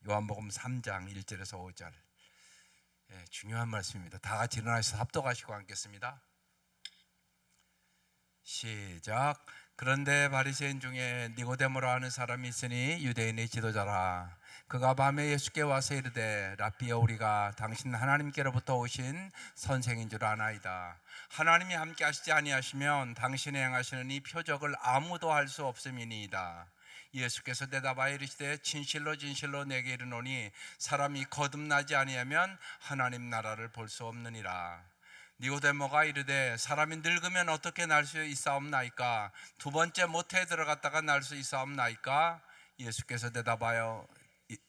요한복음 3장 1절에서 5절. 중요한 말씀입니다. 다 같이 일어나셔서 합독하시고 앉겠습니다. 시작. 그런데 바리새인 중에 니고데모라 하는 사람이 있으니 유대인의 지도자라. 그가 밤에 예수께 와서 이르되 랍비여, 우리가 당신 하나님께로부터 오신 선생인 줄 아나이다. 하나님이 함께 하시지 아니하시면 당신이 행하시는 이 표적을 아무도 할 수 없음이니이다. 예수께서 대답하여 이르시되 진실로 진실로 내게 이르노니 사람이 거듭나지 아니하면 하나님 나라를 볼 수 없느니라. 니고데모가 이르되 사람이 늙으면 어떻게 날 수 있사옵나이까? 두 번째 모태에 들어갔다가 날 수 있사옵나이까? 예수께서 대답하여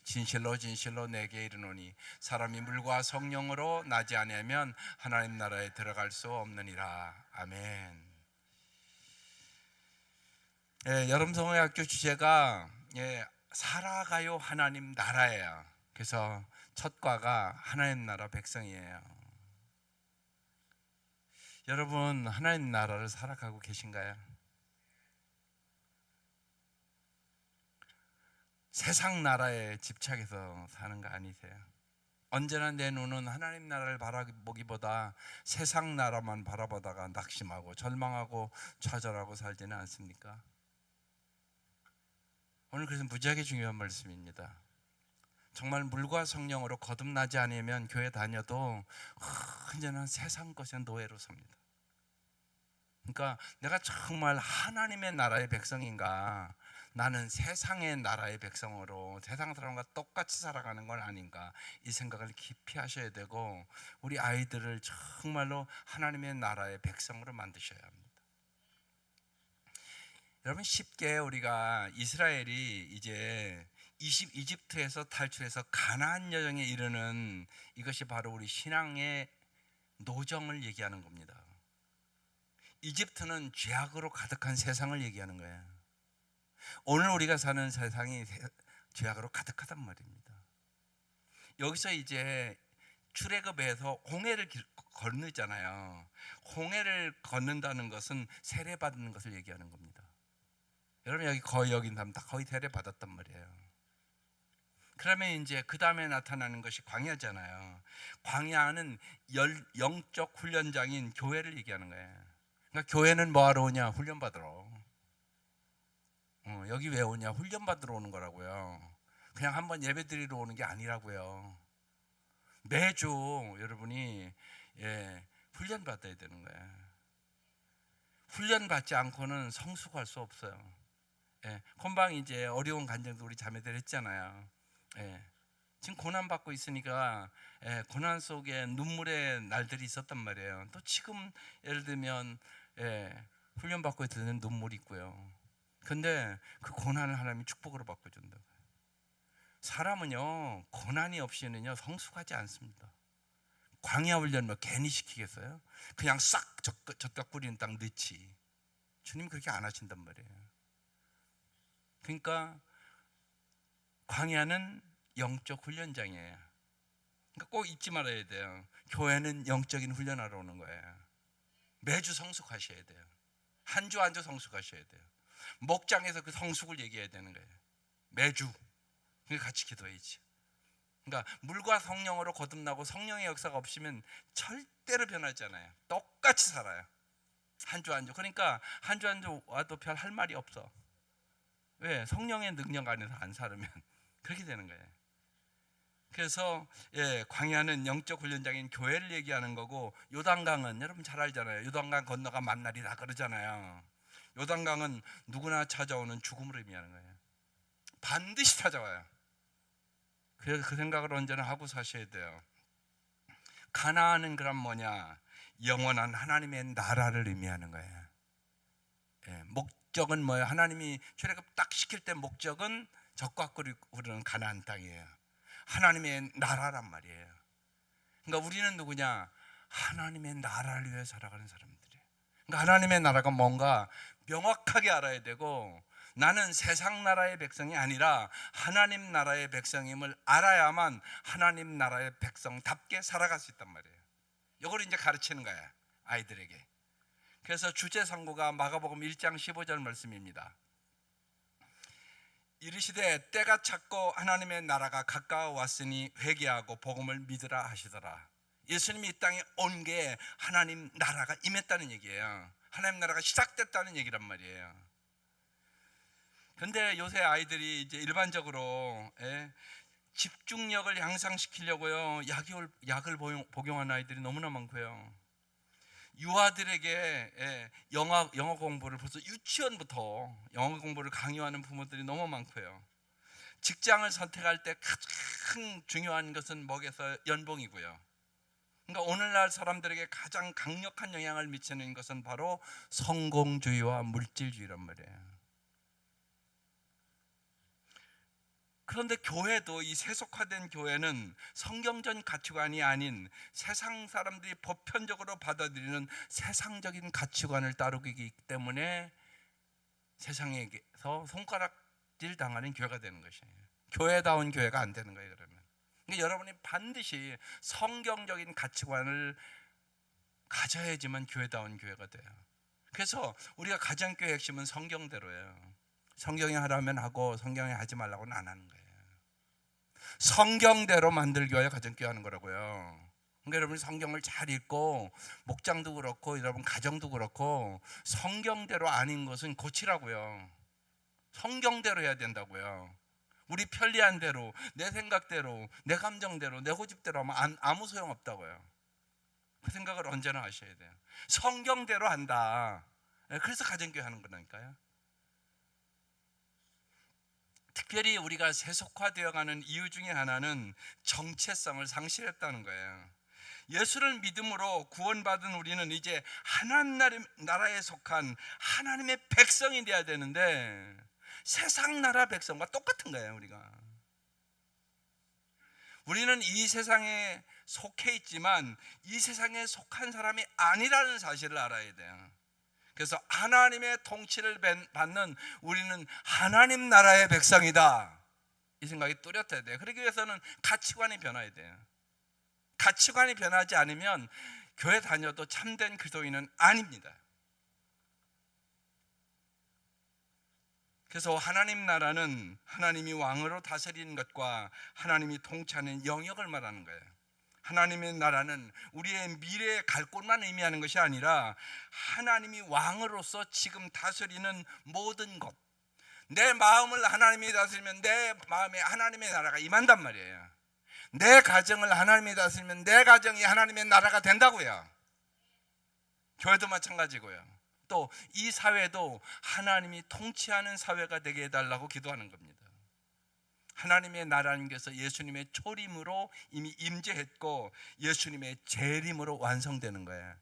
진실로 진실로 내게 이르노니 사람이 물과 성령으로 나지 아니하면 하나님 나라에 들어갈 수 없느니라. 아멘. 여름 성경학교 주제가 살아가요 하나님 나라예요. 그래서 첫 과가 하나님 나라 백성이에요. 여러분, 하나님 나라를 살아가고 계신가요? 세상 나라에 집착해서 사는 거 아니세요? 언제나 내 눈은 하나님 나라를 바라보기보다 세상 나라만 바라보다가 낙심하고 절망하고 좌절하고 살지는 않습니까? 오늘 그래서 무지하게 중요한 말씀입니다. 정말 물과 성령으로 거듭나지 않으면 교회 다녀도 언제나 세상 것의 노예로 삽니다. 그러니까 내가 정말 하나님의 나라의 백성인가, 나는 세상의 나라의 백성으로 세상 사람과 똑같이 살아가는 건 아닌가, 이 생각을 깊이 하셔야 되고 우리 아이들을 정말로 하나님의 나라의 백성으로 만드셔야 합니다. 여러분, 쉽게 우리가 이스라엘이 이제 이집트에서 탈출해서 가나안 여정에 이르는 이것이 바로 우리 신앙의 노정을 얘기하는 겁니다. 이집트는 죄악으로 가득한 세상을 얘기하는 거예요. 오늘 우리가 사는 세상이 죄악으로 가득하단 말입니다. 여기서 이제 출애굽에서 홍해를 건너잖아요. 홍해를 건넌다는 것은 세례받는 것을 얘기하는 겁니다. 여러분, 여기 거의 여긴 사람 다 거의 세례받았단 말이에요. 그러면 이제 그 다음에 나타나는 것이 광야잖아요. 광야는 영적 훈련장인 교회를 얘기하는 거예요. 그러니까 교회는 뭐하러 오냐? 훈련받으러. 여기 왜 오냐? 훈련받으러 오는 거라고요. 그냥 한번 예배드리러 오는 게 아니라고요. 매주 여러분이 훈련받아야 되는 거예요. 훈련받지 않고는 성숙할 수 없어요. 금방 이제 어려운 간증도 우리 자매들 했잖아요. 지금 고난받고 있으니까 고난 속에 눈물의 날들이 있었단 말이에요. 또 지금 예를 들면 훈련받고 있는 눈물이 있고요. 근데 그 고난을 하나님이 축복으로 바꿔준다. 사람은요, 고난이 없이는요 성숙하지 않습니다. 광야 훈련 뭐 괜히 시키겠어요? 그냥 싹 젖가 뿌리는 땅 넣지. 주님 그렇게 안 하신단 말이에요. 그러니까 광야는 영적 훈련장이에요. 그러니까 꼭 잊지 말아야 돼요. 교회는 영적인 훈련하러 오는 거예요. 매주 성숙하셔야 돼요. 한 주 한 주 성숙하셔야 돼요. 목장에서 그 성숙을 얘기해야 되는 거예요. 매주. 그러니까 같이 기도해야지. 그러니까 물과 성령으로 거듭나고 성령의 역사가 없으면 절대로 변하지 않아요. 똑같이 살아요. 한 주 한 주. 그러니까 한 주 한 주 와도 별 할 말이 없어. 왜? 성령의 능력 안에서 안 살으면 그렇게 되는 거예요. 그래서 광야는 영적 훈련장인 교회를 얘기하는 거고, 요단강은 여러분 잘 알잖아요. 요단강 건너가 만날이다 그러잖아요. 요단강은 누구나 찾아오는 죽음을 의미하는 거예요. 반드시 찾아와요. 그래서 그 생각을 언제나 하고 사셔야 돼요. 가나안은 그럼 뭐냐? 영원한 하나님의 나라를 의미하는 거예요. 목적은 뭐예요? 하나님이 출애굽 딱 시킬 때 목적은 적과 꿀이 흐르는 가나안 땅이에요. 하나님의 나라란 말이에요. 그러니까 우리는 누구냐? 하나님의 나라를 위해 살아가는 사람들이에요. 그러니까 하나님의 나라가 뭔가 명확하게 알아야 되고, 나는 세상 나라의 백성이 아니라 하나님 나라의 백성임을 알아야만 하나님 나라의 백성답게 살아갈 수 있단 말이에요. 이걸 이제 가르치는 거야, 아이들에게. 그래서 주제 상고가 마가복음 1장 15절 말씀입니다. 이르시되 때가 찼고 하나님의 나라가 가까워 왔으니 회개하고 복음을 믿으라 하시더라. 예수님이 이 땅에 온 게 하나님 나라가 임했다는 얘기예요. 하나님 나라가 시작됐다는 얘기란 말이에요. 근데 요새 아이들이 이제 일반적으로 집중력을 향상시키려고요 약을 복용하는 아이들이 너무나 많고요. 유아들에게 영어 공부를 벌써 유치원부터 영어 공부를 강요하는 부모들이 너무 많고요. 직장을 선택할 때 가장 중요한 것은 뭐겠어요? 연봉이고요. 그러니까 오늘날 사람들에게 가장 강력한 영향을 미치는 것은 바로 성공주의와 물질주의란 말이에요. 그런데 교회도, 이 세속화된 교회는 성경적 가치관이 아닌 세상 사람들이 보편적으로 받아들이는 세상적인 가치관을 따르기 때문에 세상에서 손가락질 당하는 교회가 되는 것이에요. 교회다운 교회가 안 되는 거예요. 그러니까 여러분이 반드시 성경적인 가치관을 가져야지만 교회다운 교회가 돼요. 그래서 우리가 가정교회 핵심은 성경대로예요. 성경이 하라면 하고 성경이 하지 말라고는 안 하는 거예요. 성경대로 만들기 위하여 가정교회 하는 거라고요. 그러니까 여러분이 성경을 잘 읽고, 목장도 그렇고 여러분 가정도 그렇고, 성경대로 아닌 것은 고치라고요. 성경대로 해야 된다고요. 우리 편리한 대로, 내 생각대로, 내 감정대로, 내 고집대로 하면 아무 소용없다고요. 그 생각을 언제나 하셔야 돼요. 성경대로 한다. 그래서 가정교회 하는 거라니까요. 특별히 우리가 세속화되어가는 이유 중에 하나는 정체성을 상실했다는 거예요. 예수를 믿음으로 구원받은 우리는 이제 하나님 나라에 속한 하나님의 백성이 되어야 되는데 세상 나라 백성과 똑같은 거예요. 우리는 이 세상에 속해 있지만 이 세상에 속한 사람이 아니라는 사실을 알아야 돼요. 그래서 하나님의 통치를 받는 우리는 하나님 나라의 백성이다, 이 생각이 뚜렷해야 돼요. 그러기 위해서는 가치관이 변화해야 돼요. 가치관이 변하지 않으면 교회 다녀도 참된 그리스도인은 아닙니다. 그래서 하나님 나라는 하나님이 왕으로 다스리는 것과 하나님이 통치하는 영역을 말하는 거예요. 하나님의 나라는 우리의 미래의 갈 곳만 의미하는 것이 아니라 하나님이 왕으로서 지금 다스리는 모든 것, 내 마음을 하나님이 다스리면 내 마음에 하나님의 나라가 임한단 말이에요. 내 가정을 하나님이 다스리면 내 가정이 하나님의 나라가 된다고요. 교회도 마찬가지고요. 또 이 사회도 하나님이 통치하는 사회가 되게 해달라고 기도하는 겁니다. 하나님의 나라는 것은 예수님의 초림으로 이미 임재했고 예수님의 재림으로 완성되는 거예요.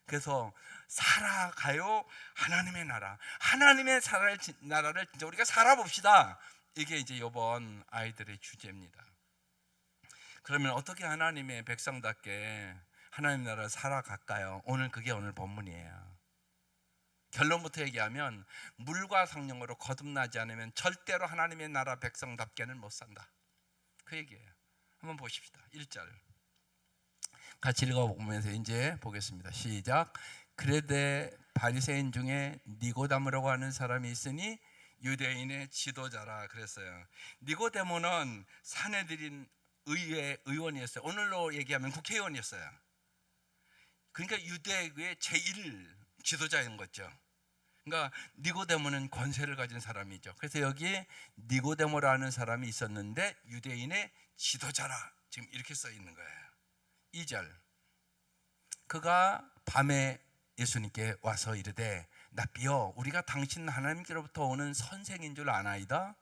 그래서 살아가요 하나님의 나라, 하나님의 나라를 진짜 우리가 살아봅시다. 이게 이제 이번 아이들의 주제입니다. 그러면 어떻게 하나님의 백성답게 하나님 나라를 살아갈까요? 그게 오늘 본문이에요. 결론부터 얘기하면 물과 성령으로 거듭나지 않으면 절대로 하나님의 나라 백성답게는 못 산다, 그 얘기예요. 한번 보십시다. 1절 같이 읽어보면서 이제 보겠습니다. 시작. 그레데 바리새인 중에 니고데모라고 하는 사람이 있으니 유대인의 지도자라 그랬어요. 니고데모는 산헤드린 의회 의원이었어요. 오늘로 얘기하면 국회의원이었어요. 그러니까 유대의 제1 지도자인 거죠. 그러니까 니고데모는 권세를 가진 사람이죠. 그래서 여기에 니고데모라는 사람이 있었는데 유대인의 지도자라 지금 이렇게 써 있는 거예요. 2절 그가 밤에 예수님께 와서 이르되 랍비여 우리가 당신 하나님께로부터 오는 선생인 줄 아나이다.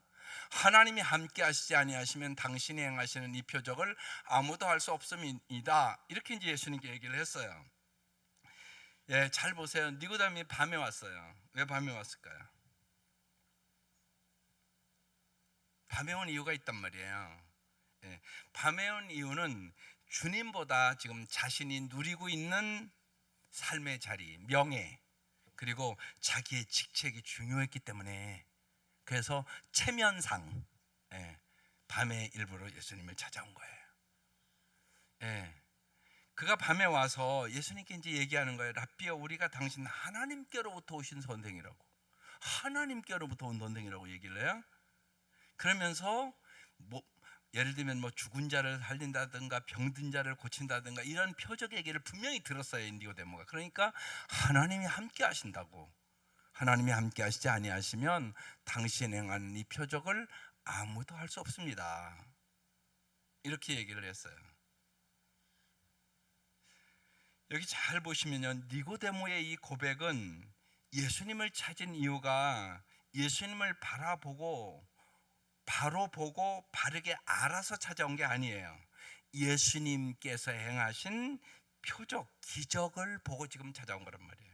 하나님이 함께 하시지 아니하시면 당신이 행하시는 이 표적을 아무도 할 수 없음이다. 이렇게 이제 예수님께 얘기를 했어요. 잘 보세요. 니고데모이 밤에 왔어요. 왜 밤에 왔을까요? 밤에 온 이유가 있단 말이에요. 밤에 온 이유는 주님보다 지금 자신이 누리고 있는 삶의 자리, 명예, 그리고 자기의 직책이 중요했기 때문에, 그래서 체면상 밤에 일부러 예수님을 찾아온 거예요. 그가 밤에 와서 예수님께 이제 얘기하는 거예요. 랍비여 우리가 당신 하나님께로부터 오신 선생이라고, 하나님께로부터 온 선생이라고 얘기를 해요. 그러면서 뭐 예를 들면 뭐 죽은 자를 살린다든가 병든 자를 고친다든가 이런 표적 얘기를 분명히 들었어요, 니고데모가. 그러니까 하나님이 함께 하신다고, 하나님이 함께 하시지 아니하시면 당신이 행하는 이 표적을 아무도 할 수 없습니다, 이렇게 얘기를 했어요. 여기 잘 보시면요, 니고데모의 이 고백은 예수님을 찾은 이유가 예수님을 바로 보고 바르게 알아서 찾아온 게 아니에요. 예수님께서 행하신 표적, 기적을 보고 지금 찾아온 거란 말이에요.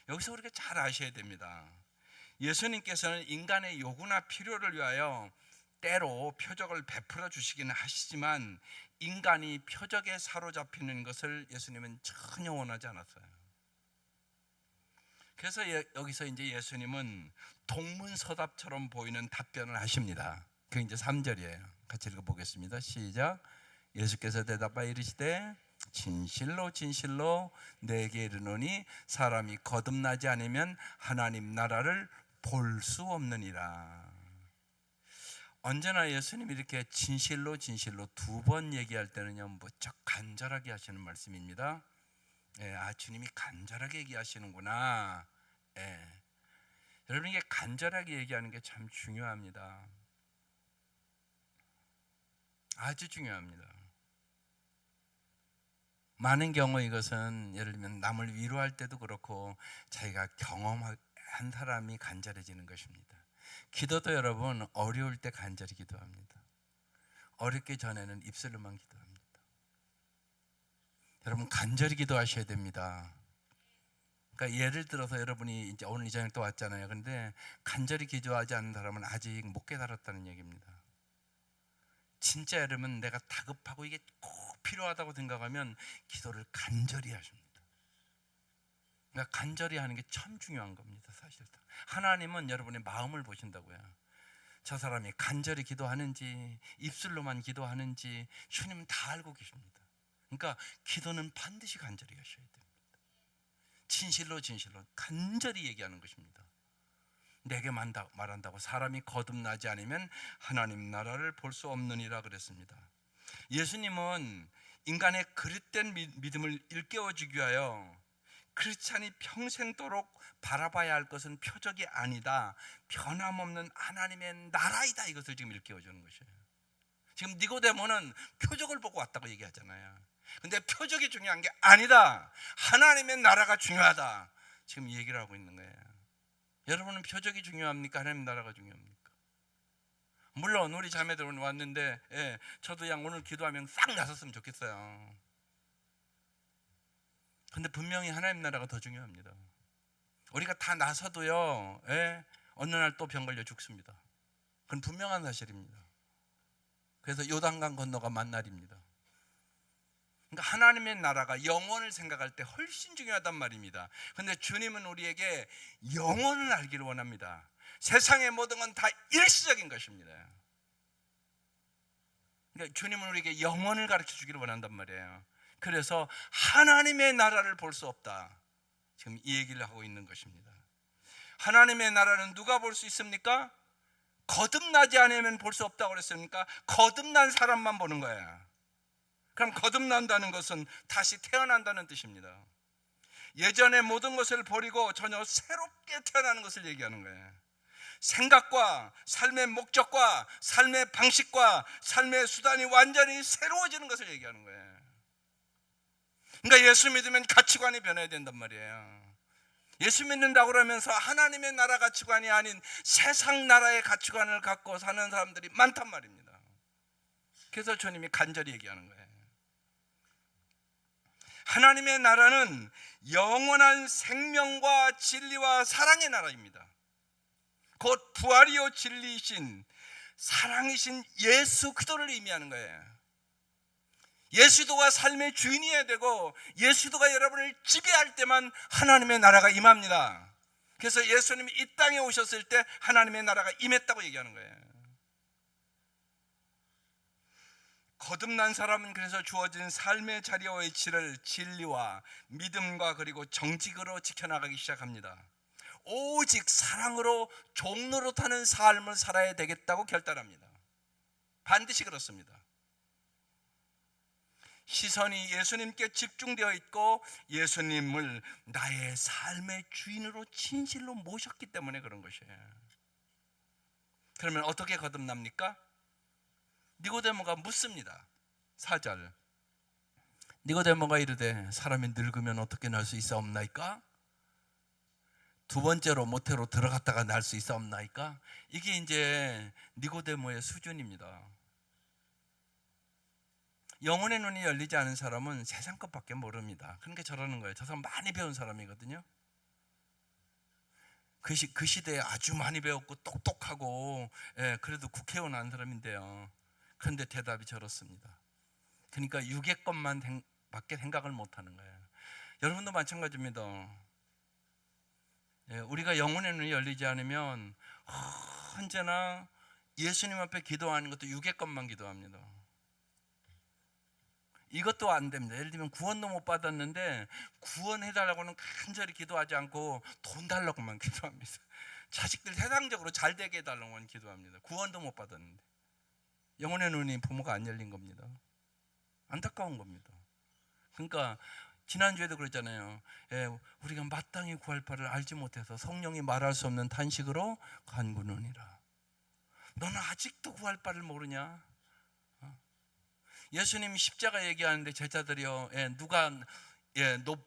여기서 우리가 잘 아셔야 됩니다. 예수님께서는 인간의 요구나 필요를 위하여 때로 표적을 베풀어 주시기는 하시지만 인간이 표적에 사로잡히는 것을 예수님은 전혀 원하지 않았어요. 그래서 여기서 이제 예수님은 동문서답처럼 보이는 답변을 하십니다. 그게 이제 3절이에요. 같이 읽어보겠습니다. 시작. 예수께서 대답하여 이르시되 진실로 진실로 내게 이르노니 사람이 거듭나지 않으면 하나님 나라를 볼 수 없느니라. 언제나 예수님이 이렇게 진실로 진실로 2번 얘기할 때는요, 무척 간절하게 하시는 말씀입니다. 주님이 간절하게 얘기하시는구나. 여러분, 이게 간절하게 얘기하는 게 참 중요합니다. 아주 중요합니다. 많은 경우 이것은 예를 들면 남을 위로할 때도 그렇고 자기가 경험한 사람이 간절해지는 것입니다. 기도도 여러분 어려울 때 간절히 기도합니다. 어렵기 전에는 입술로만 기도합니다. 여러분 간절히 기도하셔야 됩니다. 그러니까 예를 들어서 여러분이 이제 오늘 이 자리에 또 왔잖아요. 그런데 간절히 기도하지 않는 사람은 아직 못 깨달았다는 얘기입니다. 진짜 여러분 내가 다급하고 이게 꼭 필요하다고 생각하면 기도를 간절히 하십니다. 그러니까 간절히 하는 게 참 중요한 겁니다. 사실 하나님은 여러분의 마음을 보신다고요. 저 사람이 간절히 기도하는지 입술로만 기도하는지 주님은 다 알고 계십니다. 그러니까 기도는 반드시 간절히 하셔야 됩니다. 진실로 진실로 간절히 얘기하는 것입니다. 내게 말한다고 사람이 거듭나지 않으면 하나님 나라를 볼 수 없느니라 그랬습니다. 예수님은 인간의 그릇된 믿음을 일깨워주기 위하여 크리스찬이 평생도록 바라봐야 할 것은 표적이 아니다, 변함없는 하나님의 나라이다, 이것을 지금 일깨워주는 것이에요. 지금 니고데모는 표적을 보고 왔다고 얘기하잖아요. 근데 표적이 중요한 게 아니다, 하나님의 나라가 중요하다, 지금 얘기를 하고 있는 거예요. 여러분은 표적이 중요합니까? 하나님 나라가 중요합니까? 물론 우리 자매들은 왔는데 저도 그냥 오늘 기도하면 싹 나섰으면 좋겠어요. 근데 분명히 하나님 나라가 더 중요합니다. 우리가 다 나서도요, 어느 날 또 병 걸려 죽습니다. 그건 분명한 사실입니다. 그래서 요단강 건너가 만날입니다. 그러니까 하나님의 나라가 영원을 생각할 때 훨씬 중요하단 말입니다. 그런데 주님은 우리에게 영원을 알기를 원합니다. 세상의 모든 건 다 일시적인 것입니다. 그러니까 주님은 우리에게 영원을 가르쳐 주기를 원한단 말이에요. 그래서 하나님의 나라를 볼 수 없다, 지금 이 얘기를 하고 있는 것입니다. 하나님의 나라는 누가 볼 수 있습니까? 거듭나지 않으면 볼 수 없다고 그랬으니까 거듭난 사람만 보는 거예요. 그럼 거듭난다는 것은 다시 태어난다는 뜻입니다. 예전의 모든 것을 버리고 전혀 새롭게 태어나는 것을 얘기하는 거예요. 생각과 삶의 목적과 삶의 방식과 삶의 수단이 완전히 새로워지는 것을 얘기하는 거예요. 그러니까 예수 믿으면 가치관이 변해야 된단 말이에요. 예수 믿는다고 그러면서 하나님의 나라 가치관이 아닌 세상 나라의 가치관을 갖고 사는 사람들이 많단 말입니다. 그래서 주님이 간절히 얘기하는 거예요. 하나님의 나라는 영원한 생명과 진리와 사랑의 나라입니다. 곧 부활이요 진리이신 사랑이신 예수 그리스도를 의미하는 거예요. 예수도가 삶의 주인이어야 되고 예수도가 여러분을 지배할 때만 하나님의 나라가 임합니다. 그래서 예수님이 이 땅에 오셨을 때 하나님의 나라가 임했다고 얘기하는 거예요. 거듭난 사람은 그래서 주어진 삶의 자리와 위치를 진리와 믿음과 그리고 정직으로 지켜나가기 시작합니다. 오직 사랑으로 종노릇하는 삶을 살아야 되겠다고 결단합니다. 반드시 그렇습니다. 시선이 예수님께 집중되어 있고 예수님을 나의 삶의 주인으로 진실로 모셨기 때문에 그런 것이에요. 그러면 어떻게 거듭납니까? 니고데모가 묻습니다. 4절. 니고데모가 이르되 사람이 늙으면 어떻게 날 수 있사옵나이까? 두 번째로 모태로 들어갔다가 날 수 있사옵나이까? 이게 이제 니고데모의 수준입니다. 영혼의 눈이 열리지 않은 사람은 세상 것밖에 모릅니다. 그러니까 저러는 거예요. 저 사람 많이 배운 사람이거든요. 그 시대에 아주 많이 배웠고 똑똑하고, 그래도 국회의원 한 사람인데요. 그런데 대답이 저렇습니다. 그러니까 육의 것만 밖에 생각을 못하는 거예요. 여러분도 마찬가지입니다. 우리가 영혼의 눈이 열리지 않으면 언제나 예수님 앞에 기도하는 것도 육의 것만 기도합니다. 이것도 안 됩니다. 예를 들면 구원도 못 받았는데 구원해달라고는 간절히 기도하지 않고 돈 달라고만 기도합니다. 자식들 세상적으로 잘 되게 해달라고만 기도합니다. 구원도 못 받았는데. 영혼의 눈이 부모가 안 열린 겁니다. 안타까운 겁니다. 그러니까 지난주에도 그랬잖아요. 우리가 마땅히 구할 바를 알지 못해서 성령이 말할 수 없는 탄식으로 간구느니라. 너는 아직도 구할 바를 모르냐? 예수님이 십자가 얘기하는데 제자들이요, 누가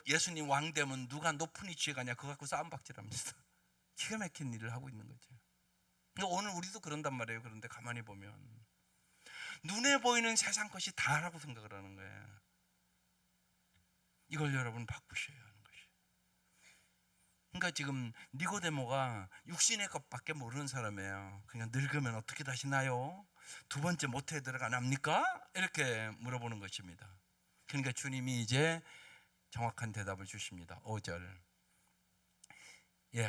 예수님 왕 되면 누가 높은 위치에 가냐, 그거 갖고 싸움박질합니다. 기가 막힌 일을 하고 있는 거죠. 오늘 우리도 그런단 말이에요. 그런데 가만히 보면 눈에 보이는 세상 것이 다라고 생각을 하는 거예요. 이걸 여러분 바꾸셔야 하는 것이에요. 그러니까 지금 니고데모가 육신의 것밖에 모르는 사람이에요. 그냥 늙으면 어떻게 다시 나요? 두 번째 모태에 들어가납니까? 이렇게 물어보는 것입니다. 그러니까 주님이 이제 정확한 대답을 주십니다. 5절.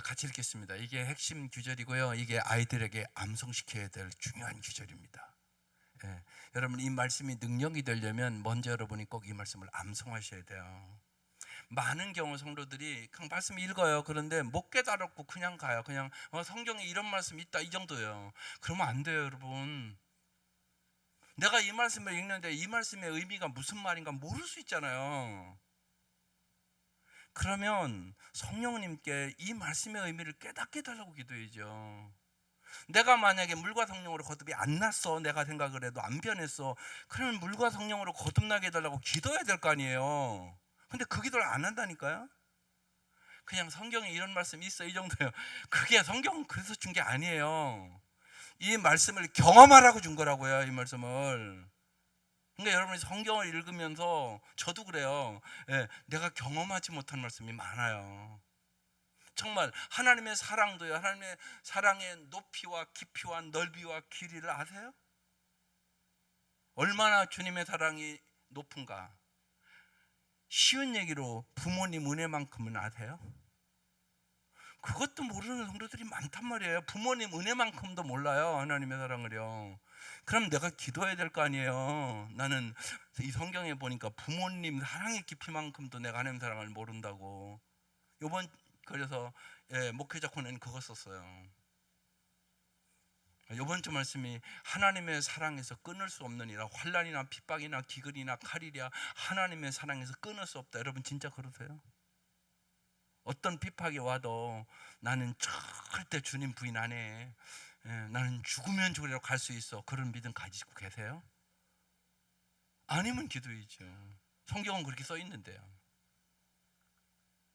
같이 읽겠습니다. 이게 핵심 규절이고요. 이게 아이들에게 암송시켜야 될 중요한 규절입니다. 여러분, 이 말씀이 능력이 되려면 먼저 여러분이 꼭 이 말씀을 암송하셔야 돼요. 많은 경우 성도들이 그냥 말씀 읽어요. 그런데 못 깨달았고 그냥 가요. 그냥 성경에 이런 말씀이 있다, 이 정도예요. 그러면 안 돼요, 여러분. 내가 이 말씀을 읽는데 이 말씀의 의미가 무슨 말인가 모를 수 있잖아요. 그러면 성령님께 이 말씀의 의미를 깨닫게 해달라고 기도해야죠. 내가 만약에 물과 성령으로 거듭이 안 났어, 내가 생각을 해도 안 변했어, 그러면 물과 성령으로 거듭나게 해달라고 기도해야 될 거 아니에요. 근데 그 기도를 안 한다니까요. 그냥 성경에 이런 말씀이 있어, 이 정도예요. 그게 성경은 그래서 준 게 아니에요. 이 말씀을 경험하라고 준 거라고요, 이 말씀을. 그러니까 여러분이 성경을 읽으면서, 저도 그래요. 내가 경험하지 못한 말씀이 많아요. 정말 하나님의 사랑도요, 하나님의 사랑의 높이와 깊이와 넓이와 길이를 아세요? 얼마나 주님의 사랑이 높은가? 쉬운 얘기로 부모님 은혜만큼은 아세요? 그것도 모르는 성도들이 많단 말이에요. 부모님 은혜만큼도 몰라요, 하나님의 사랑을요. 그럼 내가 기도해야 될 거 아니에요. 나는 이 성경에 보니까 부모님 사랑의 깊이만큼도 내가 하나님 사랑을 모른다고. 요번 그래서 목회자 코너는 그거 썼어요. 요번 주 말씀이 하나님의 사랑에서 끊을 수 없느니라. 환난이나 핍박이나 기근이나 칼이랴 하나님의 사랑에서 끊을 수 없다. 여러분 진짜 그러세요? 어떤 핍박이 와도 나는 절대 주님 부인 안 해. 나는 죽으면 죽으리라고 갈 수 있어. 그런 믿음 가지고 계세요? 아니면 기도이죠. 성경은 그렇게 써 있는데요.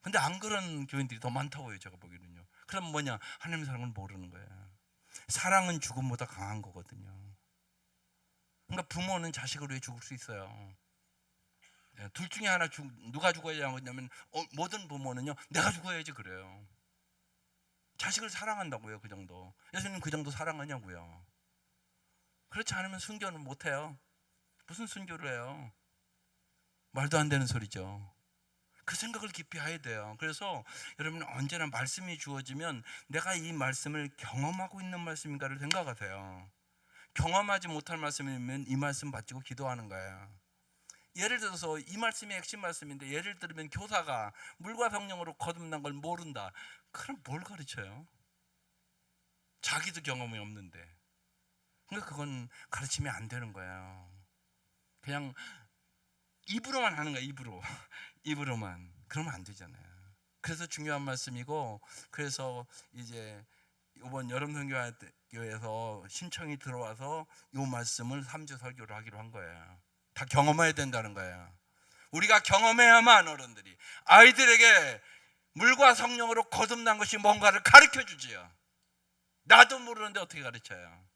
근데 안 그런 교인들이 더 많다고요, 제가 보기에는요. 그럼 뭐냐? 하나님의 사랑을 모르는 거예요. 사랑은 죽음보다 강한 거거든요. 그러니까 부모는 자식을 위해 죽을 수 있어요. 둘 중에 하나 누가 죽어야 하냐면 모든 부모는요, 내가 죽어야지 그래요. 자식을 사랑한다고요, 그 정도. 예수님 그 정도 사랑하냐고요. 그렇지 않으면 순교는 못해요. 무슨 순교를 해요? 말도 안 되는 소리죠. 그 생각을 깊이 해야 돼요. 그래서 여러분 언제나 말씀이 주어지면 내가 이 말씀을 경험하고 있는 말씀인가를 생각하세요. 경험하지 못할 말씀이면 이 말씀 받치고 기도하는 거예요. 예를 들어서 이 말씀이 핵심 말씀인데, 예를 들면 교사가 물과 성령으로 거듭난 걸 모른다. 그럼 뭘 가르쳐요? 자기도 경험이 없는데. 그러니까 그건 가르치면 안 되는 거예요. 그냥 입으로만 하는 거야, 입으로. 입으로만. 그러면 안 되잖아요. 그래서 중요한 말씀이고, 그래서 이제 이번 여름 선교회에서 신청이 들어와서 이 말씀을 3주 설교를 하기로 한 거예요. 다 경험해야 된다는 거예요. 우리가 경험해야만 어른들이 아이들에게 물과 성령으로 거듭난 것이 뭔가를 가르쳐 주지요. 나도 모르는데 어떻게 가르쳐요?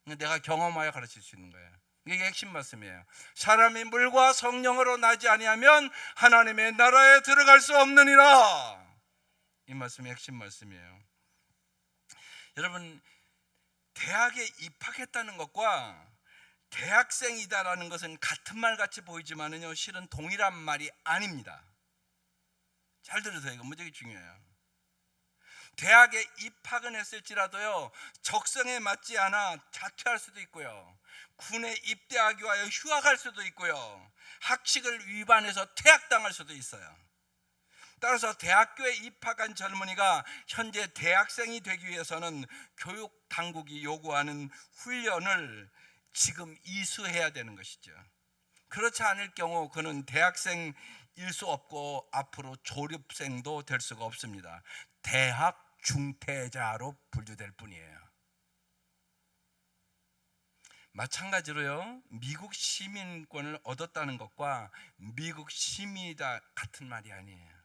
내가 경험하여 가르칠 수 있는 거예요. 이게 핵심 말씀이에요. 사람이 물과 성령으로 나지 아니하면 하나님의 나라에 들어갈 수 없느니라. 이 말씀이 핵심 말씀이에요. 여러분, 대학에 입학했다는 것과 대학생이다라는 것은 같은 말 같이 보이지만은요, 실은 동일한 말이 아닙니다. 잘 들으세요. 이거 되게 중요해요. 대학에 입학은 했을지라도요, 적성에 맞지 않아 자퇴할 수도 있고요, 군에 입대하기 위하여 휴학할 수도 있고요, 학칙을 위반해서 퇴학당할 수도 있어요. 따라서 대학교에 입학한 젊은이가 현재 대학생이 되기 위해서는 교육 당국이 요구하는 훈련을 지금 이수해야 되는 것이죠. 그렇지 않을 경우 그는 대학생일 수 없고 앞으로 졸업생도 될 수가 없습니다. 대학 중퇴자로 분류될 뿐이에요. 마찬가지로요, 미국 시민권을 얻었다는 것과 미국 시민이다 같은 말이 아니에요.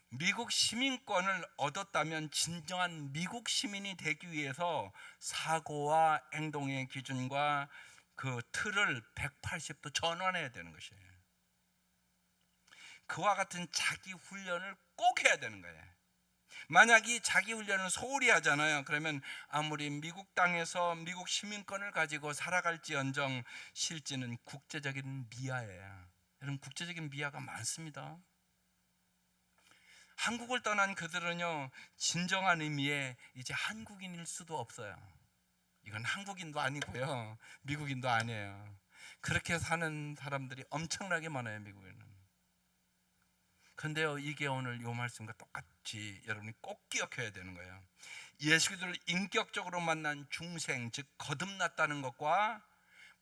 미국 시민권을 얻었다면 진정한 미국 시민이 되기 위해서 사고와 행동의 기준과 그 틀을 180도 전환해야 되는 것이에요. 그와 같은 자기 훈련을 꼭 해야 되는 거예요. 만약 이 자기 훈련을 소홀히 하잖아요. 그러면 아무리 미국 땅에서 미국 시민권을 가지고 살아갈지언정 실제는 국제적인 미아예요. 여러분, 국제적인 미아가 많습니다. 한국을 떠난 그들은요, 진정한 의미의 이제 한국인일 수도 없어요. 이건 한국인도 아니고요, 미국인도 아니에요. 그렇게 사는 사람들이 엄청나게 많아요, 미국에는. 그런데요, 이게 오늘 이 말씀과 똑같이 여러분이 꼭 기억해야 되는 거예요. 예수 그리스도를 인격적으로 만난 중생, 즉 거듭났다는 것과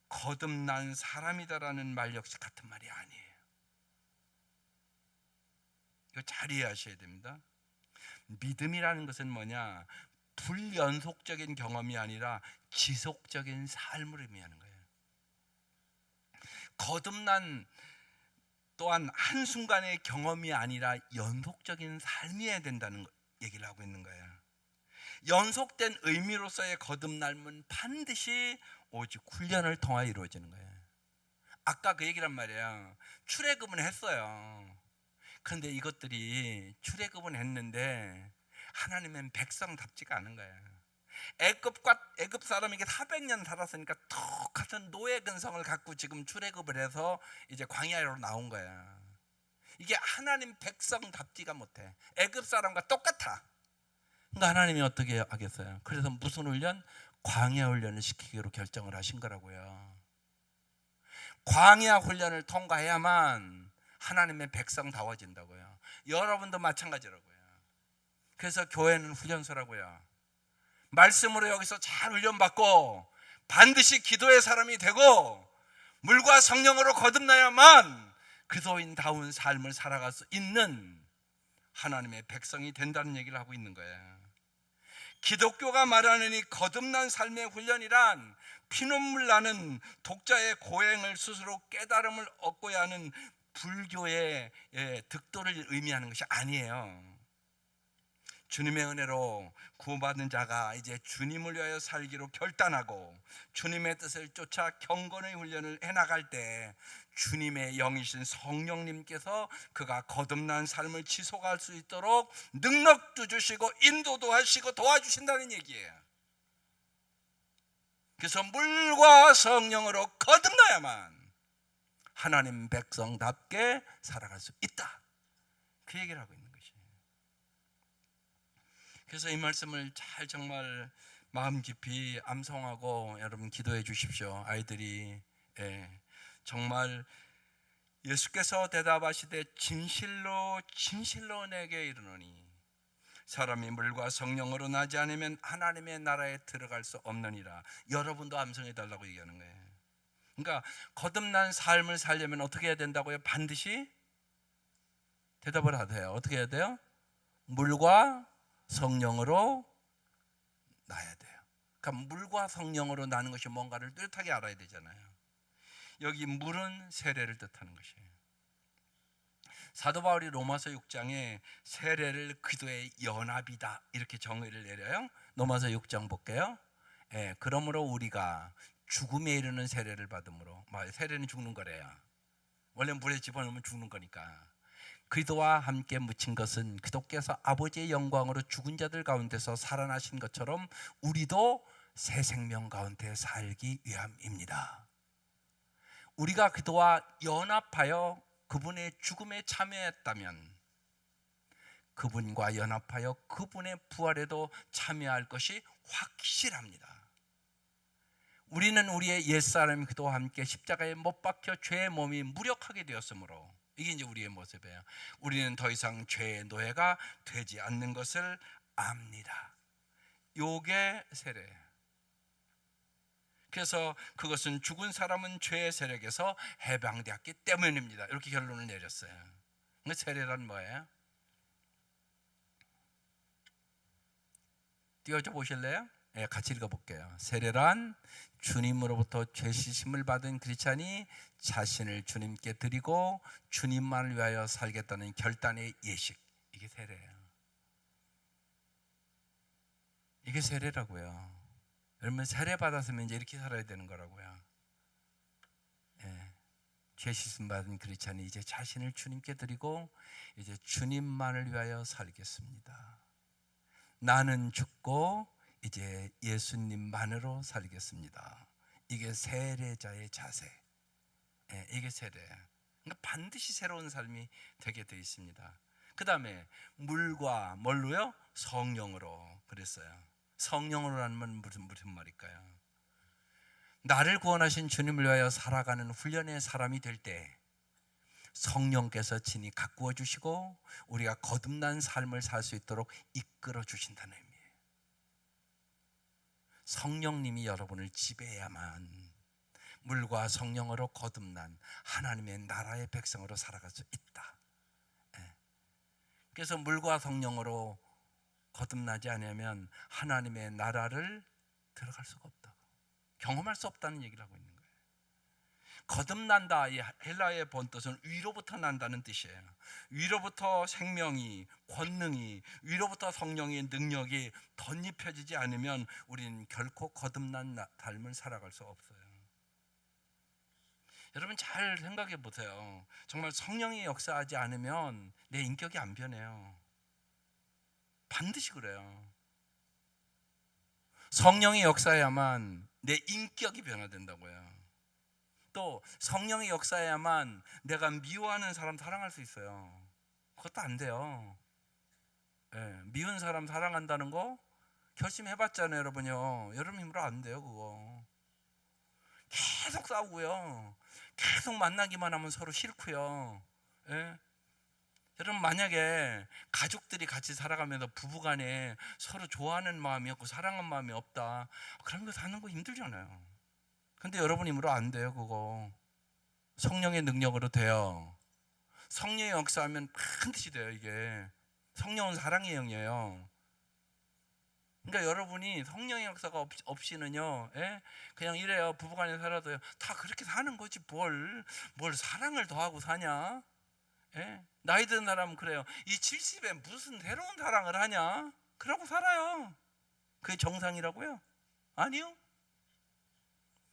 거듭난 사람이다라는 말 역시 같은 말이 아니에요. 이거 잘 이해하셔야 됩니다. 믿음이라는 것은 뭐냐? 불연속적인 경험이 아니라 지속적인 삶을 의미하는 거예요. 거듭난 또한 한순간의 경험이 아니라 연속적인 삶이어야 된다는 얘기를 하고 있는 거예요. 연속된 의미로서의 거듭남은 반드시 오직 훈련을 통하여 이루어지는 거예요. 아까 그 얘기란 말이에요. 출애굽은 했어요. 그런데 이것들이 출애굽은 했는데 하나님은 백성답지가 않은 거예요. 애굽 사람에게 400년 살았으니까 똑같은 노예 근성을 갖고 지금 출애굽을 해서 이제 광야로 나온 거야. 이게 하나님 백성답지가 못해. 애굽 사람과 똑같아. 그러니까 하나님이 어떻게 하겠어요? 그래서 무슨 훈련? 광야 훈련을 시키기로 결정을 하신 거라고요. 광야 훈련을 통과해야만 하나님의 백성다워진다고요. 여러분도 마찬가지라고요. 그래서 교회는 훈련소라고요. 말씀으로 여기서 잘 훈련받고 반드시 기도의 사람이 되고 물과 성령으로 거듭나야만 그리스도인다운 삶을 살아갈 수 있는 하나님의 백성이 된다는 얘기를 하고 있는 거예요. 기독교가 말하는 이 거듭난 삶의 훈련이란 피눈물 나는 독자의 고행을 스스로 깨달음을 얻고야 하는 불교의 득도를 의미하는 것이 아니에요. 주님의 은혜로 구원받은 자가 이제 주님을 위하여 살기로 결단하고 주님의 뜻을 쫓아 경건의 훈련을 해나갈 때 주님의 영이신 성령님께서 그가 거듭난 삶을 지속할 수 있도록 능력도 주시고 인도도 하시고 도와주신다는 얘기예요. 그래서 물과 성령으로 거듭나야만 하나님 백성답게 살아갈 수 있다, 그 얘기를 하고 있는 것이에요. 그래서 이 말씀을 잘 정말 마음 깊이 암송하고 여러분 기도해 주십시오. 아이들이 정말 예수께서 대답하시되 진실로 진실로 내게 이르노니 사람이 물과 성령으로 나지 않으면 하나님의 나라에 들어갈 수 없느니라. 여러분도 암송해 달라고 얘기하는 거예요. 그러니까 거듭난 삶을 살려면 어떻게 해야 된다고요? 반드시 대답을 하세요. 어떻게 해야 돼요? 물과 성령으로 나야 돼요. 그러니까 물과 성령으로 나는 것이 뭔가를 뚜렷하게 알아야 되잖아요. 여기 물은 세례를 뜻하는 것이에요. 사도 바울이 로마서 6장에 세례를 기도의 연합이다 이렇게 정의를 내려요. 로마서 6장 볼게요. 그러므로 우리가 죽음에 이르는 세례를 받음으로, 세례는 죽는 거래요. 원래 물에 집어넣으면 죽는 거니까. 그리스도와 함께 묻힌 것은 그리스도께서 아버지의 영광으로 죽은 자들 가운데서 살아나신 것처럼 우리도 새 생명 가운데 살기 위함입니다. 우리가 그리스도와 연합하여 그분의 죽음에 참여했다면 그분과 연합하여 그분의 부활에도 참여할 것이 확실합니다. 우리는 우리의 옛사람 그리스도와 함께 십자가에 못 박혀 죄의 몸이 무력하게 되었으므로, 이게 이제 우리의 모습이에요. 우리는 더 이상 죄의 노예가 되지 않는 것을 압니다. 요게 세례예요. 그래서 그것은 죽은 사람은 죄의 세력에서 해방되었기 때문입니다. 이렇게 결론을 내렸어요. 세례란 뭐예요? 띄워줘 보실래요? 같이 읽어볼게요. 세례란 주님으로부터 죄 씻음을 받은 크리스찬이 자신을 주님께 드리고 주님만을 위하여 살겠다는 결단의 예식. 이게 세례예요. 이게 세례라고요. 여러분 세례 받았으면 이제 이렇게 살아야 되는 거라고요. 죄 씻음 받은 크리스찬이 이제 자신을 주님께 드리고 이제 주님만을 위하여 살겠습니다. 나는 죽고 이제 예수님만으로 살겠습니다. 이게 세례자의 자세. 이게 세례예요. 그러니까 반드시 새로운 삶이 되게 되어 있습니다. 그 다음에 물과 뭘로요? 성령으로 그랬어요. 성령으로라는 건 무슨 말일까요? 나를 구원하신 주님을 위하여 살아가는 훈련의 사람이 될 때 성령께서 친히 가꾸어 주시고 우리가 거듭난 삶을 살 수 있도록 이끌어 주신다는 의미예요. 성령님이 여러분을 지배해야만 물과 성령으로 거듭난 하나님의 나라의 백성으로 살아갈 수 있다. 그래서 물과 성령으로 거듭나지 않으면 하나님의 나라를 들어갈 수가 없다고, 경험할 수 없다는 얘기를 하고 있는 거예요. 거듭난다, 이 헬라어의 본뜻은 위로부터 난다는 뜻이에요. 위로부터 생명이, 권능이, 위로부터 성령의 능력이 덧입혀지지 않으면 우리는 결코 거듭난 삶을 살아갈 수 없어요. 여러분 잘 생각해 보세요. 정말 성령이 역사하지 않으면 내 인격이 안 변해요. 반드시 그래요. 성령이 역사해야만 내 인격이 변화된다고요. 또 성령이 역사해야만 내가 미워하는 사람 사랑할 수 있어요. 그것도 안 돼요. 미운 사람 사랑한다는 거 결심해봤잖아요, 여러분요. 여러분 힘으로 안 돼요, 그거. 계속 싸우고요. 계속 만나기만 하면 서로 싫고요. 여러분 만약에 가족들이 같이 살아가면서 부부간에 서로 좋아하는 마음이 없고 사랑하는 마음이 없다, 그런 거 사는 거 힘들잖아요. 근데 여러분 힘으로 안 돼요, 그거. 성령의 능력으로 돼요. 성령의 역사하면 반드시 돼요, 이게. 성령은 사랑의 영이에요. 그러니까 여러분이 성령의 역사가 없이는요, 그냥 이래요. 부부간에 살아도요, 다 그렇게 사는 거지 뭘 사랑을 더하고 사냐? 나이 든 사람은 그래요. 이 70에 무슨 새로운 사랑을 하냐? 그러고 살아요. 그게 정상이라고요? 아니요.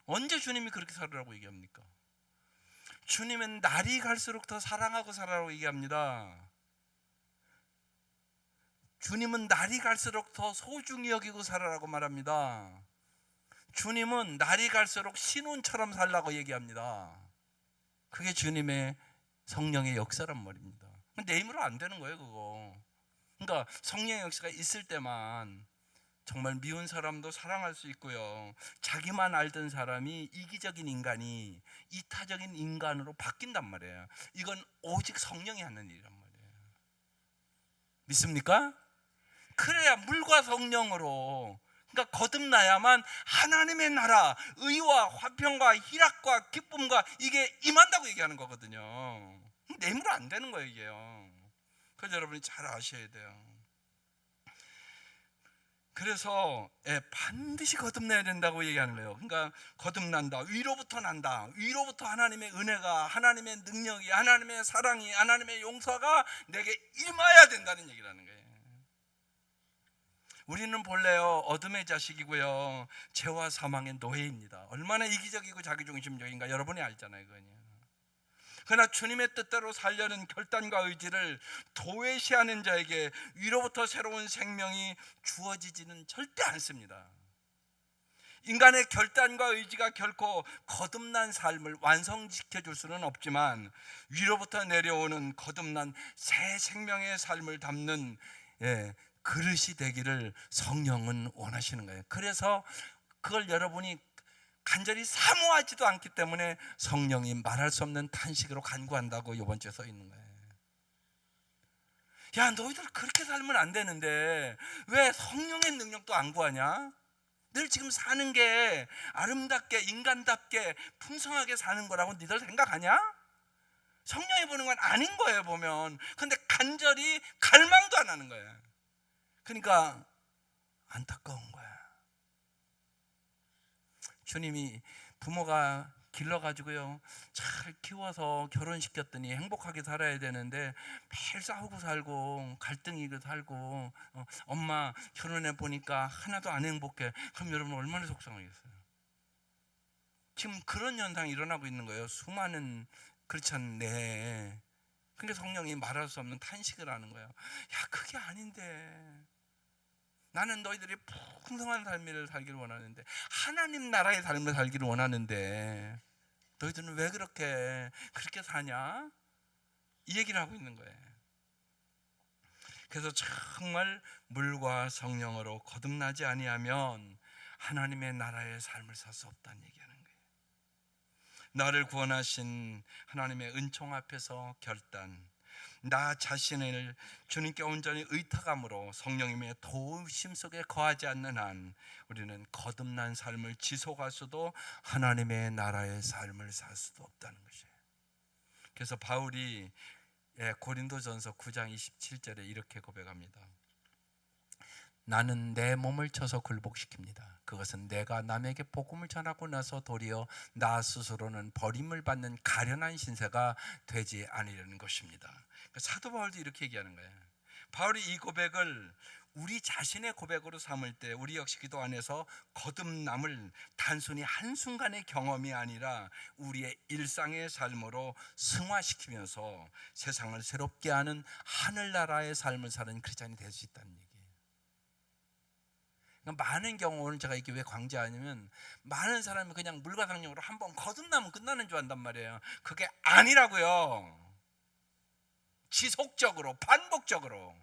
언제 주님이 그렇게 살으라고 얘기합니까? 주님은 날이 갈수록 더 사랑하고 살아라고 얘기합니다. 주님은 날이 갈수록 더 소중히 여기고 살아라고 말합니다. 주님은 날이 갈수록 신혼처럼 살라고 얘기합니다. 그게 주님의 성령의 역사란 말입니다. 내 힘으로 안 되는 거예요, 그거. 그러니까 성령의 역사가 있을 때만 정말 미운 사람도 사랑할 수 있고요. 자기만 알던 사람이 이기적인 인간이 이타적인 인간으로 바뀐단 말이에요. 이건 오직 성령이 하는 일이란 말이에요. 믿습니까? 그래야 물과 성령으로, 그러니까 거듭나야만 하나님의 나라, 의와 화평과 희락과 기쁨과 이게 임한다고 얘기하는 거거든요. 뇌물 안 되는 거예요, 이게요. 그래서 여러분이 잘 아셔야 돼요. 그래서 반드시 거듭나야 된다고 얘기하는 거예요. 그러니까 거듭난다, 위로부터 난다. 위로부터 하나님의 은혜가, 하나님의 능력이, 하나님의 사랑이, 하나님의 용서가 내게 임해야 된다는 얘기라는 거예요. 우리는 본래요 어둠의 자식이고요, 죄와 사망의 노예입니다. 얼마나 이기적이고 자기중심적인가 여러분이 알잖아요, 그거는요. 그러나 주님의 뜻대로 살려는 결단과 의지를 도외시하는 자에게 위로부터 새로운 생명이 주어지지는 절대 않습니다. 인간의 결단과 의지가 결코 거듭난 삶을 완성시켜 줄 수는 없지만 위로부터 내려오는 거듭난 새 생명의 삶을 담는 그릇이 되기를 성령은 원하시는 거예요. 그래서 그걸 여러분이 간절히 사모하지도 않기 때문에 성령이 말할 수 없는 탄식으로 간구한다고 이번 주에 써 있는 거예요. 야, 너희들 그렇게 살면 안 되는데 왜 성령의 능력도 안 구하냐? 늘 지금 사는 게 아름답게 인간답게 풍성하게 사는 거라고 니들 생각하냐? 성령이 보는 건 아닌 거예요, 보면. 근데 간절히 갈망도 안 하는 거예요. 그러니까 안타까운 거야. 주님이 부모가 길러가지고요 잘 키워서 결혼시켰더니 행복하게 살아야 되는데 매일 싸우고 살고 갈등이고 살고 엄마 결혼해 보니까 하나도 안 행복해. 그럼 여러분 얼마나 속상하겠어요. 지금 그런 현상이 일어나고 있는 거예요. 수많은 그렇지 않네. 그러니까 성령이 말할 수 없는 탄식을 하는 거예요. 야, 그게 아닌데 나는 너희들이 풍성한 삶을 살기를 원하는데, 하나님 나라의 삶을 살기를 원하는데 너희들은 왜 그렇게 사냐? 이 얘기를 하고 있는 거예요. 그래서 정말 물과 성령으로 거듭나지 아니하면 하나님의 나라의 삶을 살 수 없다는 얘기하는 거예요. 나를 구원하신 하나님의 은총 앞에서 결단, 나 자신을 주님께 온전히 의탁함으로 성령님의 도우심 속에 거하지 않는 한 우리는 거듭난 삶을 지속할 수도 하나님의 나라의 삶을 살 수도 없다는 것이에요. 그래서 바울이 고린도전서 9장 27절에 이렇게 고백합니다. 나는 내 몸을 쳐서 굴복시킵니다. 그것은 내가 남에게 복음을 전하고 나서 도리어 나 스스로는 버림을 받는 가련한 신세가 되지 아니려는 것입니다. 그러니까 사도 바울도 이렇게 얘기하는 거예요. 바울이 이 고백을 우리 자신의 고백으로 삼을 때 우리 역시 기도 안에서 거듭남을 단순히 한순간의 경험이 아니라 우리의 일상의 삶으로 승화시키면서 세상을 새롭게 하는 하늘나라의 삶을 사는 크리스찬이 될 수 있다는 얘기예요. 많은 경우 오늘 제가 이게 왜 강조하냐면 많은 사람이 그냥 물과 성령으로 한번 거듭나면 끝나는 줄 안단 말이에요. 그게 아니라고요. 지속적으로 반복적으로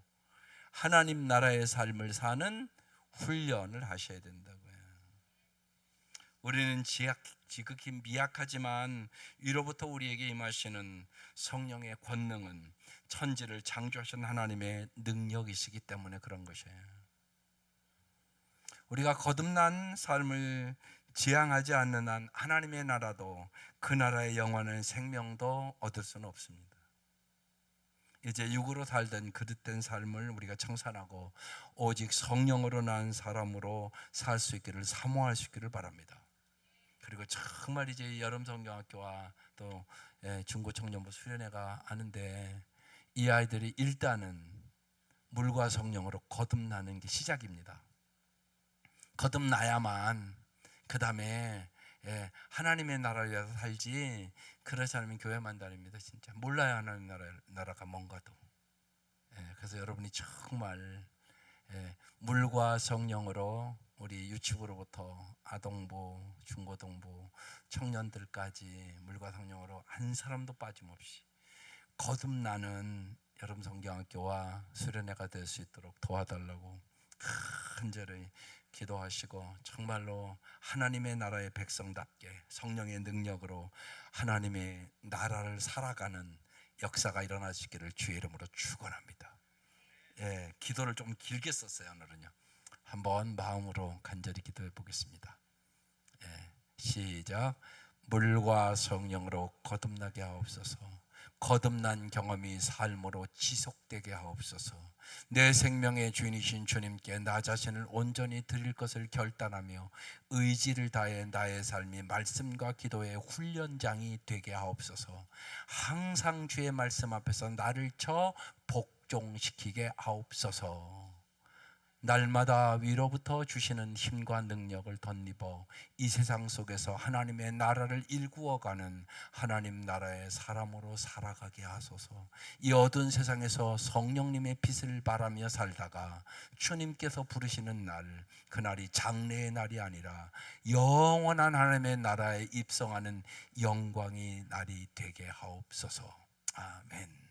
하나님 나라의 삶을 사는 훈련을 하셔야 된다고요. 우리는 지극히 미약하지만 위로부터 우리에게 임하시는 성령의 권능은 천지를 창조하신 하나님의 능력이시기 때문에 그런 것이에요. 우리가 거듭난 삶을 지향하지 않는 한 하나님의 나라도 그 나라의 영원한 생명도 얻을 수는 없습니다. 이제 육으로 살던 그릇된 삶을 우리가 청산하고 오직 성령으로 난 사람으로 살 수 있기를 사모할 수 있기를 바랍니다. 그리고 정말 이제 여름 성경학교와 또 중고청년부 수련회가 하는데 이 아이들이 일단은 물과 성령으로 거듭나는 게 시작입니다. 거듭나야만 그 다음에 하나님의 나라를 위해서 살지 그렇지 않으면 교회만 다닙니다. 진짜 몰라요 하나님 나라가 뭔가도. 그래서 여러분이 정말 물과 성령으로 우리 유치부로부터 아동부, 중고등부, 청년들까지 물과 성령으로 한 사람도 빠짐없이 거듭나는 여름 성경학교와 수련회가 될 수 있도록 도와달라고 간절히 기도하시고 정말로 하나님의 나라의 백성답게 성령의 능력으로 하나님의 나라를 살아가는 역사가 일어나시기를 주의 이름으로 축원합니다. 예, 기도를 좀 길게 썼어요. 오늘은요. 한번 마음으로 간절히 기도해 보겠습니다. 예, 시작. 물과 성령으로 거듭나게 하옵소서. 거듭난 경험이 삶으로 지속되게 하옵소서. 내 생명의 주인이신 주님께 나 자신을 온전히 드릴 것을 결단하며 의지를 다해 나의 삶이 말씀과 기도의 훈련장이 되게 하옵소서. 항상 주의 말씀 앞에서 나를 쳐 복종시키게 하옵소서. 날마다 위로부터 주시는 힘과 능력을 덧입어 이 세상 속에서 하나님의 나라를 일구어가는 하나님 나라의 사람으로 살아가게 하소서. 이 어두운 세상에서 성령님의 빛을 바라며 살다가 주님께서 부르시는 날, 그날이 장래의 날이 아니라 영원한 하나님의 나라에 입성하는 영광의 날이 되게 하옵소서. 아멘.